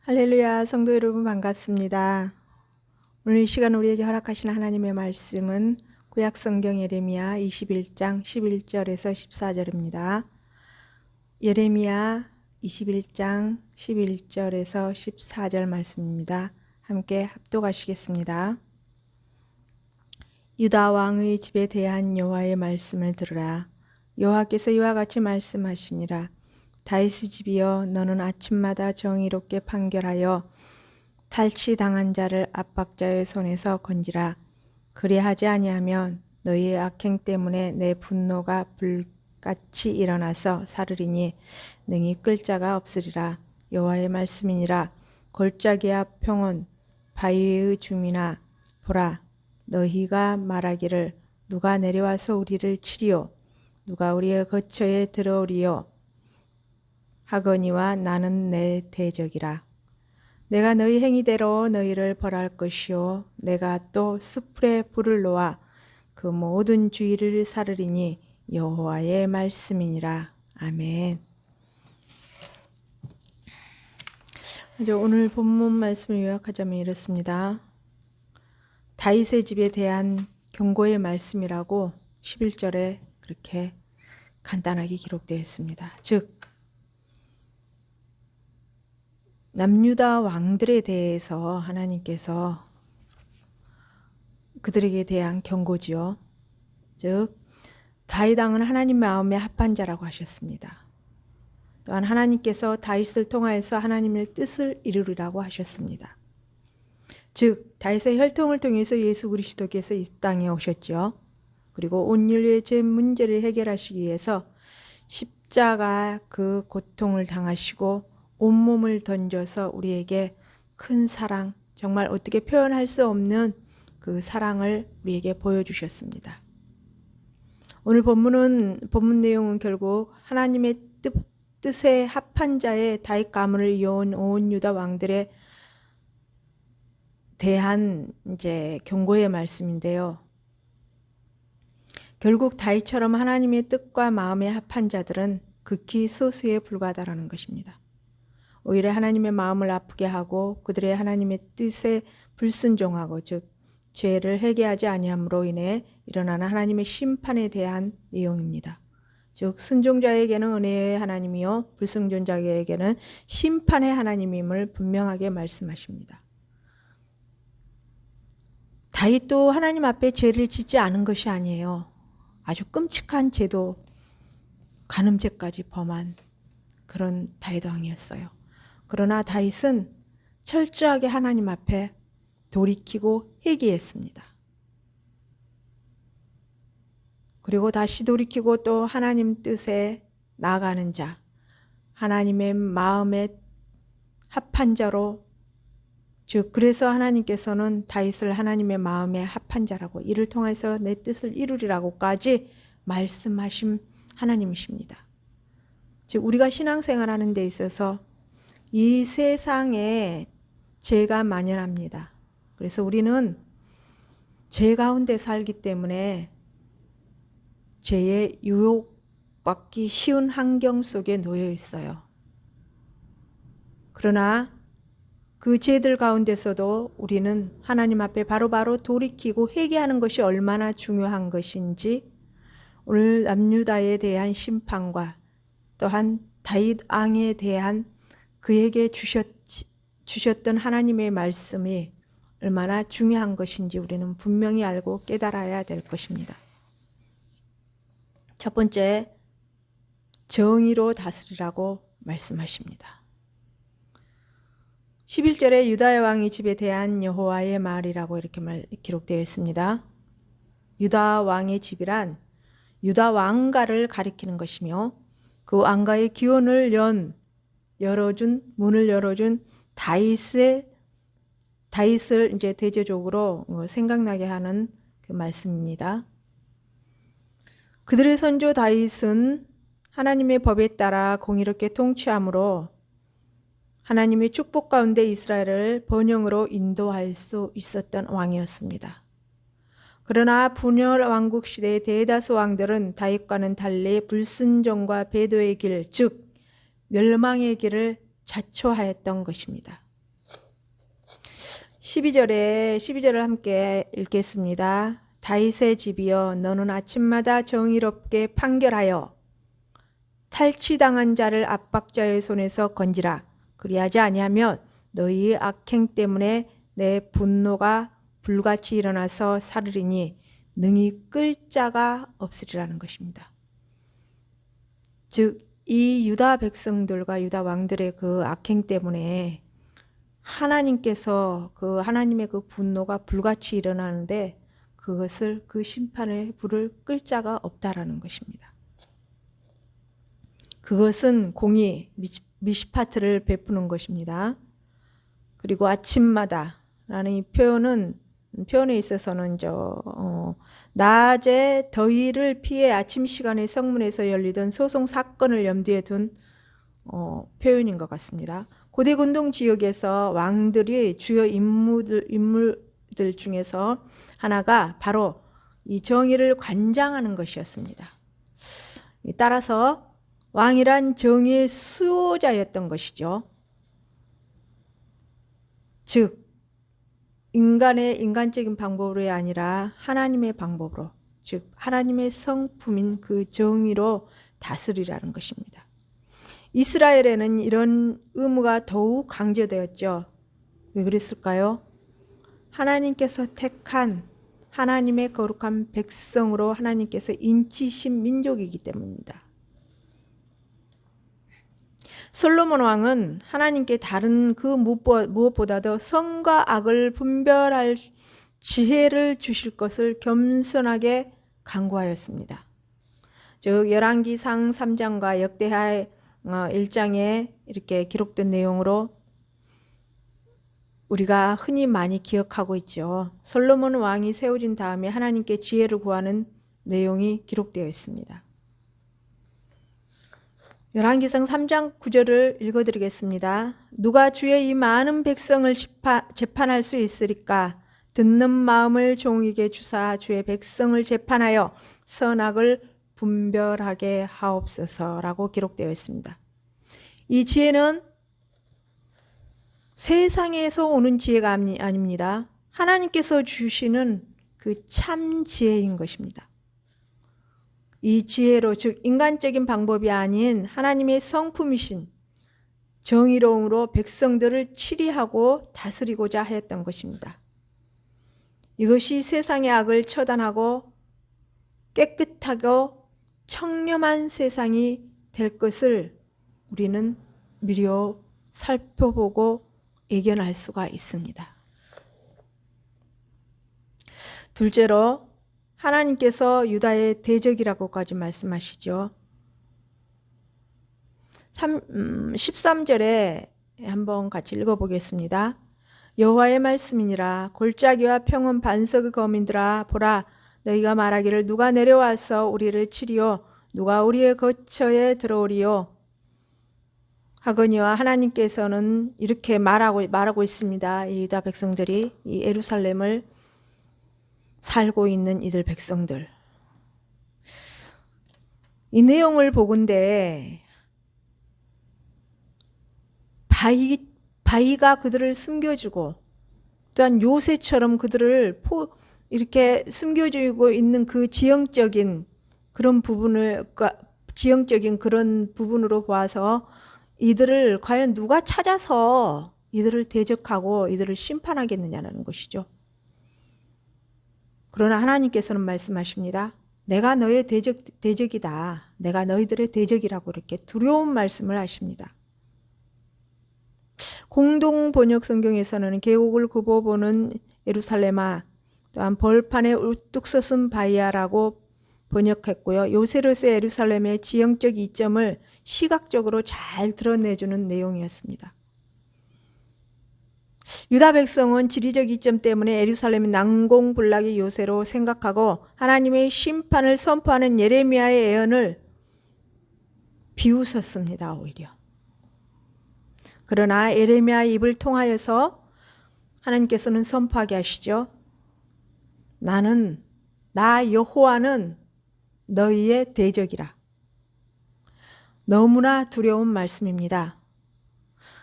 할렐루야, 성도 여러분 반갑습니다. 오늘 이 시간 우리에게 허락하신 하나님의 말씀은 구약성경 예레미야 21장 11절에서 14절입니다. 예레미야 21장 11절에서 14절 말씀입니다. 함께 합독하시겠습니다. 유다 왕의 집에 대한 여호와의 말씀을 들으라. 여호와께서 이와 같이 말씀하시니라. 다윗의 집이여, 너는 아침마다 정의롭게 판결하여 탈취당한 자를 압박자의 손에서 건지라. 그리하지 아니하면 너희의 악행 때문에 내 분노가 불같이 일어나서 사르리니 능히 끌 자가 없으리라. 여호와의 말씀이니라. 골짜기와 평원 바위의 주민아, 보라, 너희가 말하기를 누가 내려와서 우리를 치리요, 누가 우리의 거처에 들어오리요 하거니와 나는 내 대적이라. 내가 너희 행위대로 너희를 벌할 것이요, 내가 또 숯불에 불을 놓아 그 모든 주위를 사르리니 여호와의 말씀이니라. 아멘. 이제 오늘 본문 말씀을 요약하자면 이렇습니다. 다윗의 집에 대한 경고의 말씀이라고 11절에 그렇게 간단하게 기록되어 있습니다. 즉 남유다 왕들에 대해서 하나님께서 그들에게 대한 경고지요. 즉 다윗 왕은 하나님 마음에 합한 자라고 하셨습니다. 또한 하나님께서 다윗을 통하여서 하나님의 뜻을 이루리라고 하셨습니다. 즉 다윗의 혈통을 통해서 예수 그리스도께서 이 땅에 오셨죠. 그리고 온 인류의 죄 문제를 해결하시기 위해서 십자가 그 고통을 당하시고 온몸을 던져서 우리에게 큰 사랑, 정말 어떻게 표현할 수 없는 그 사랑을 우리에게 보여주셨습니다. 오늘 본문 내용은 결국 하나님의 뜻에 합한 자의 다윗 가문을 이어온 온 유다 왕들에 대한 이제 경고의 말씀인데요. 결국 다윗처럼 하나님의 뜻과 마음에 합한 자들은 극히 소수에 불과하다라는 것입니다. 오히려 하나님의 마음을 아프게 하고 그들의 하나님의 뜻에 불순종하고, 즉 죄를 회개하지 아니함으로 인해 일어나는 하나님의 심판에 대한 내용입니다. 즉 순종자에게는 은혜의 하나님이요 불순종자에게는 심판의 하나님임을 분명하게 말씀하십니다. 다윗도 하나님 앞에 죄를 짓지 않은 것이 아니에요. 아주 끔찍한 죄도, 간음죄까지 범한 그런 다윗 왕이었어요. 그러나 다윗은 철저하게 하나님 앞에 돌이키고 회개했습니다. 그리고 다시 돌이키고 또 하나님 뜻에 나아가는 자, 하나님의 마음에 합한 자로, 즉 그래서 하나님께서는 다윗을 하나님의 마음에 합한 자라고, 이를 통해서 내 뜻을 이루리라고까지 말씀하신 하나님이십니다. 즉 우리가 신앙생활하는 데 있어서 이 세상에 죄가 만연합니다. 그래서 우리는 죄 가운데 살기 때문에 죄에 유혹받기 쉬운 환경 속에 놓여 있어요. 그러나 그 죄들 가운데서도 우리는 하나님 앞에 바로바로 돌이키고 회개하는 것이 얼마나 중요한 것인지, 오늘 남유다에 대한 심판과 또한 다윗 왕에 대한 그에게 주셨던 하나님의 말씀이 얼마나 중요한 것인지 우리는 분명히 알고 깨달아야 될 것입니다. 첫 번째, 정의로 다스리라고 말씀하십니다. 11절에 유다의 왕의 집에 대한 여호와의 말이라고 이렇게 기록되어 있습니다. 유다 왕의 집이란 유다 왕가를 가리키는 것이며, 그 왕가의 기원을 문을 열어준 다윗을 이제 대조적으로 생각나게 하는 그 말씀입니다. 그들의 선조 다윗은 하나님의 법에 따라 공의롭게 통치함으로 하나님의 축복 가운데 이스라엘을 번영으로 인도할 수 있었던 왕이었습니다. 그러나 분열 왕국 시대의 대다수 왕들은 다윗과는 달리 불순종과 배도의 길, 즉 멸망의 길을 자초하였던 것입니다. 12절을 함께 읽겠습니다. 다윗의 집이여 너는 아침마다 정의롭게 판결하여 탈취당한 자를 압박자의 손에서 건지라. 그리하지 아니하면 너희의 악행 때문에 내 분노가 불같이 일어나서 사르리니 능히 끌 자가 없으리라는 것입니다. 즉 이 유다 백성들과 유다 왕들의 그 악행 때문에 하나님께서 그 하나님의 그 분노가 불같이 일어나는데 그것을 그 심판의 불을 끌 자가 없다라는 것입니다. 그것은 공의 미시파트를 베푸는 것입니다. 그리고 아침마다 라는 이 표현에 있어서는 낮에 더위를 피해 아침 시간에 성문에서 열리던 소송 사건을 염두에 둔 표현인 것 같습니다. 고대 근동 지역에서 왕들이 주요 인물들 중에서 하나가 바로 이 정의를 관장하는 것이었습니다. 따라서 왕이란 정의의 수호자였던 것이죠. 즉 인간적인 방법으로 아니라 하나님의 방법으로, 즉 하나님의 성품인 그 정의로 다스리라는 것입니다. 이스라엘에는 이런 의무가 더욱 강조되었죠. 왜 그랬을까요? 하나님께서 택한 하나님의 거룩한 백성으로 하나님께서 인치신 민족이기 때문입니다. 솔로몬 왕은 하나님께 다른 그 무엇보다도 선과 악을 분별할 지혜를 주실 것을 겸손하게 간구하였습니다. 즉 열왕기상 3장과 역대하 1장에 이렇게 기록된 내용으로 우리가 흔히 많이 기억하고 있죠. 솔로몬 왕이 세워진 다음에 하나님께 지혜를 구하는 내용이 기록되어 있습니다. 열왕기상 3장 9절을 읽어드리겠습니다. 누가 주의 이 많은 백성을 재판할 수 있으리까? 듣는 마음을 종에게 주사 주의 백성을 재판하여 선악을 분별하게 하옵소서라고 기록되어 있습니다. 이 지혜는 세상에서 오는 지혜가 아닙니다. 하나님께서 주시는 그 참 지혜인 것입니다. 이 지혜로, 즉 인간적인 방법이 아닌 하나님의 성품이신 정의로움으로 백성들을 치리하고 다스리고자 하였던 것입니다. 이것이 세상의 악을 처단하고 깨끗하고 청렴한 세상이 될 것을 우리는 미리 살펴보고 예견할 수가 있습니다. 둘째로 하나님께서 유다의 대적이라고까지 말씀하시죠. 13절에 한번 같이 읽어보겠습니다. 여호와의 말씀이니라. 골짜기와 평원 반석의 거민들아 보라, 너희가 말하기를 누가 내려와서 우리를 치리요 누가 우리의 거처에 들어오리요 하거니와 하나님께서는 이렇게 말하고 있습니다. 이 유다 백성들이 이 예루살렘을 살고 있는 이들 백성들. 이 내용을 보건대 바위가 그들을 숨겨주고 또한 요새처럼 그들을 이렇게 숨겨주고 있는 그 지형적인 그런 부분으로 보아서 이들을 과연 누가 찾아서 이들을 대적하고 이들을 심판하겠느냐는 것이죠. 그러나 하나님께서는 말씀하십니다. 내가 너의 대적이다. 내가 너희들의 대적이라고 이렇게 두려운 말씀을 하십니다. 공동 번역 성경에서는 계곡을 굽어보는 예루살렘아, 또한 벌판에 우뚝 솟은 바위야라고 번역했고요. 요새로서의 예루살렘의 지형적 이점을 시각적으로 잘 드러내주는 내용이었습니다. 유다 백성은 지리적 이점 때문에 예루살렘이 난공불락의 요새로 생각하고 하나님의 심판을 선포하는 예레미야의 예언을 비웃었습니다. 오히려. 그러나 예레미야의 입을 통하여서 하나님께서는 선포하게 하시죠. 나 여호와는 너희의 대적이라. 너무나 두려운 말씀입니다.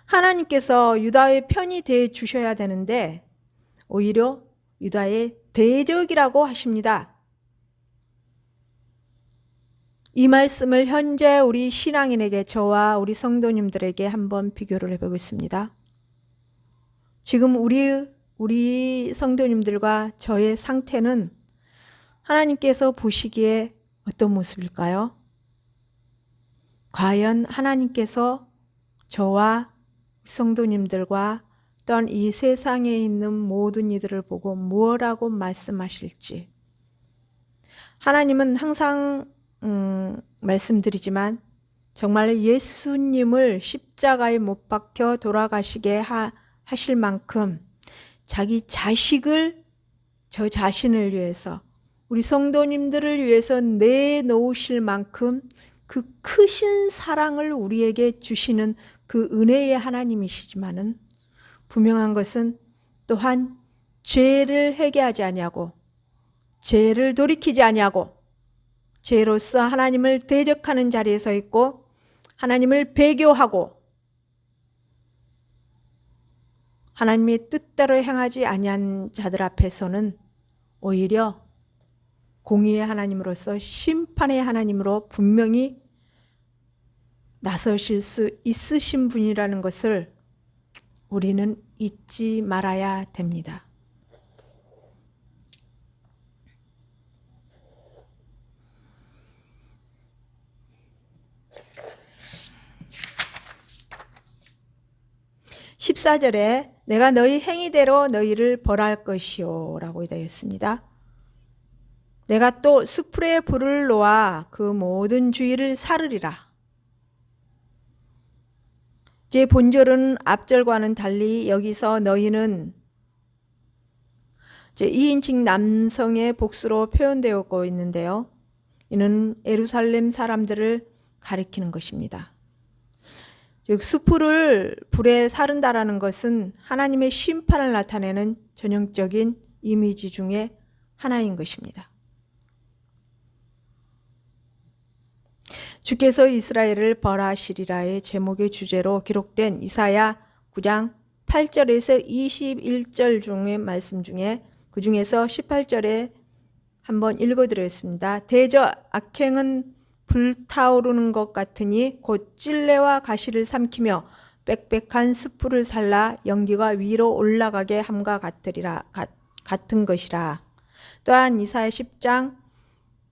하나님께서 유다의 편이 돼 주셔야 되는데 오히려 유다의 대적이라고 하십니다. 이 말씀을 현재 우리 신앙인에게, 저와 우리 성도님들에게 한번 비교를 해보겠습니다. 지금 우리 성도님들과 저의 상태는 하나님께서 보시기에 어떤 모습일까요? 과연 하나님께서 저와 성도님들과 또한 이 세상에 있는 모든 이들을 보고 무엇라고 말씀하실지. 하나님은 항상 말씀드리지만 정말 예수님을 십자가에 못 박혀 돌아가시게 하실 만큼 자기 자식을, 저 자신을 위해서, 우리 성도님들을 위해서 내놓으실 만큼 그 크신 사랑을 우리에게 주시는 그 은혜의 하나님이시지만은 분명한 것은 또한 죄를 회개하지 아니하고 죄를 돌이키지 아니하고 죄로서 하나님을 대적하는 자리에 서 있고 하나님을 배교하고 하나님의 뜻대로 행하지 아니한 자들 앞에서는 오히려 공의의 하나님으로서 심판의 하나님으로 분명히 나서실 수 있으신 분이라는 것을 우리는 잊지 말아야 됩니다. (14절에) 내가 너희 행위대로 너희를 벌할 것이요 라고 되어 있습니다. 내가 또 수풀에 불을 놓아 그 모든 주위를 사르리라. 제 본절은 앞절과는 달리 여기서 너희는 2인칭 남성의 복수로 표현되고 있는데요. 이는 예루살렘 사람들을 가리키는 것입니다. 즉 수풀을 불에 사른다라는 것은 하나님의 심판을 나타내는 전형적인 이미지 중에 하나인 것입니다. 주께서 이스라엘을 벌하시리라의 제목의 주제로 기록된 이사야 9장 8절에서 21절 중의 말씀 중에 그 중에서 18절에 한번 읽어드렸습니다. 대저 악행은 불타오르는 것 같으니 곧 찔레와 가시를 삼키며 빽빽한 숯불을 살라 연기가 위로 올라가게 함과 같은 것이라. 또한 이사야 10장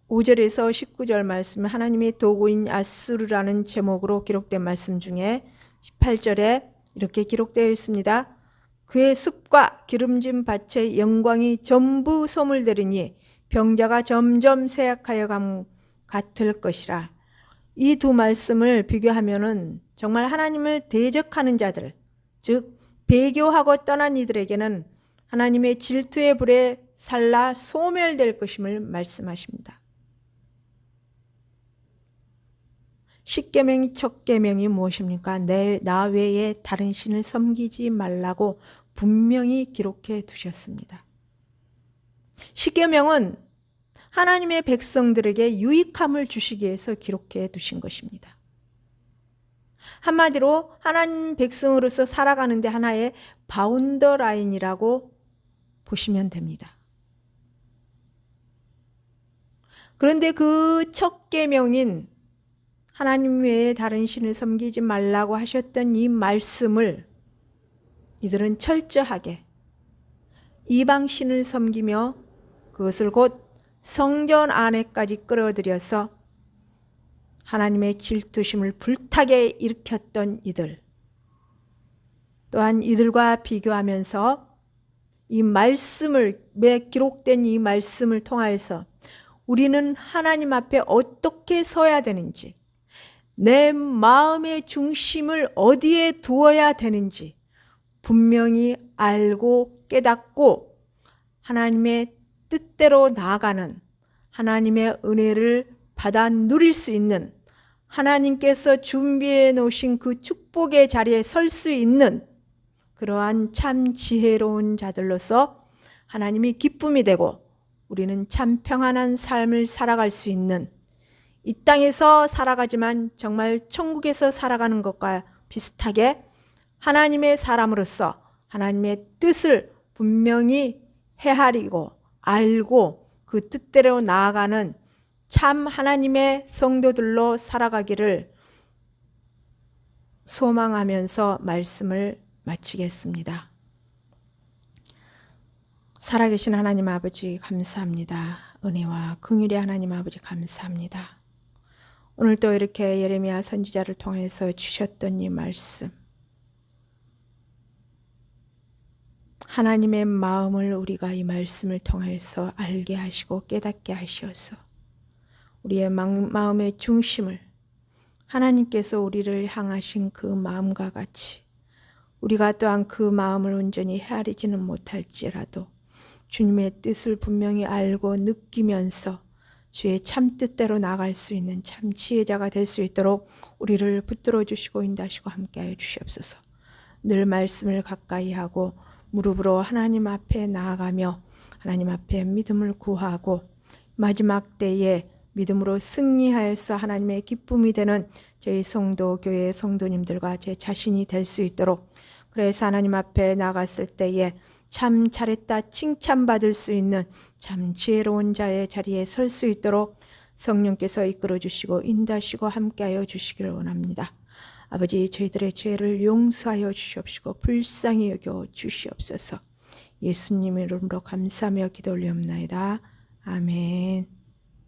5절에서 19절 말씀, 하나님의 도구인 아수르라는 제목으로 기록된 말씀 중에 18절에 이렇게 기록되어 있습니다. 그의 숲과 기름진 밭의 영광이 전부 소물되리니 병자가 점점 쇠약하여 같을 것이라. 이 두 말씀을 비교하면은 정말 하나님을 대적하는 자들, 즉 배교하고 떠난 이들에게는 하나님의 질투의 불에 살라 소멸될 것임을 말씀하십니다. 십계명의 첫 계명이 무엇입니까? 나 외에 다른 신을 섬기지 말라고 분명히 기록해 두셨습니다. 십계명은 하나님의 백성들에게 유익함을 주시기 위해서 기록해 두신 것입니다. 한마디로 하나님 백성으로서 살아가는데 하나의 바운더라인이라고 보시면 됩니다. 그런데 그 첫 계명인 하나님 외에 다른 신을 섬기지 말라고 하셨던 이 말씀을 이들은 철저하게 이방신을 섬기며 그것을 곧 성전 안에까지 끌어들여서 하나님의 질투심을 불타게 일으켰던 이들, 또한 이들과 비교하면서 이 말씀을, 기록된 이 말씀을 통하여서 우리는 하나님 앞에 어떻게 서야 되는지, 내 마음의 중심을 어디에 두어야 되는지 분명히 알고 깨닫고 하나님의 뜻대로 나아가는, 하나님의 은혜를 받아 누릴 수 있는, 하나님께서 준비해 놓으신 그 축복의 자리에 설 수 있는 그러한 참 지혜로운 자들로서 하나님이 기쁨이 되고 우리는 참 평안한 삶을 살아갈 수 있는, 이 땅에서 살아가지만 정말 천국에서 살아가는 것과 비슷하게 하나님의 사람으로서 하나님의 뜻을 분명히 헤아리고 알고 그 뜻대로 나아가는 참 하나님의 성도들로 살아가기를 소망하면서 말씀을 마치겠습니다. 살아계신 하나님 아버지 감사합니다. 은혜와 긍휼의 하나님 아버지 감사합니다. 오늘 또 이렇게 예레미야 선지자를 통해서 주셨던 이 말씀, 하나님의 마음을 우리가 이 말씀을 통해서 알게 하시고 깨닫게 하셔서 우리의 마음의 중심을 하나님께서 우리를 향하신 그 마음과 같이 우리가 또한 그 마음을 온전히 헤아리지는 못할지라도 주님의 뜻을 분명히 알고 느끼면서 주의 참 뜻대로 나갈 수 있는 참 지혜자가 될 수 있도록 우리를 붙들어 주시고 인도하시고 함께하여 주시옵소서. 늘 말씀을 가까이 하고 무릎으로 하나님 앞에 나아가며 하나님 앞에 믿음을 구하고 마지막 때에 믿음으로 승리하여서 하나님의 기쁨이 되는 저희 성도 교회 성도님들과 제 자신이 될 수 있도록, 그래서 하나님 앞에 나갔을 때에 참 잘했다 칭찬받을 수 있는 참 지혜로운 자의 자리에 설 수 있도록 성령께서 이끌어 주시고 인도하시고 함께하여 주시기를 원합니다. 아버지, 저희들의 죄를 용서하여 주시옵시고 불쌍히 여겨 주시옵소서. 예수님의 이름으로 감사하며 기도 올리옵나이다. 아멘.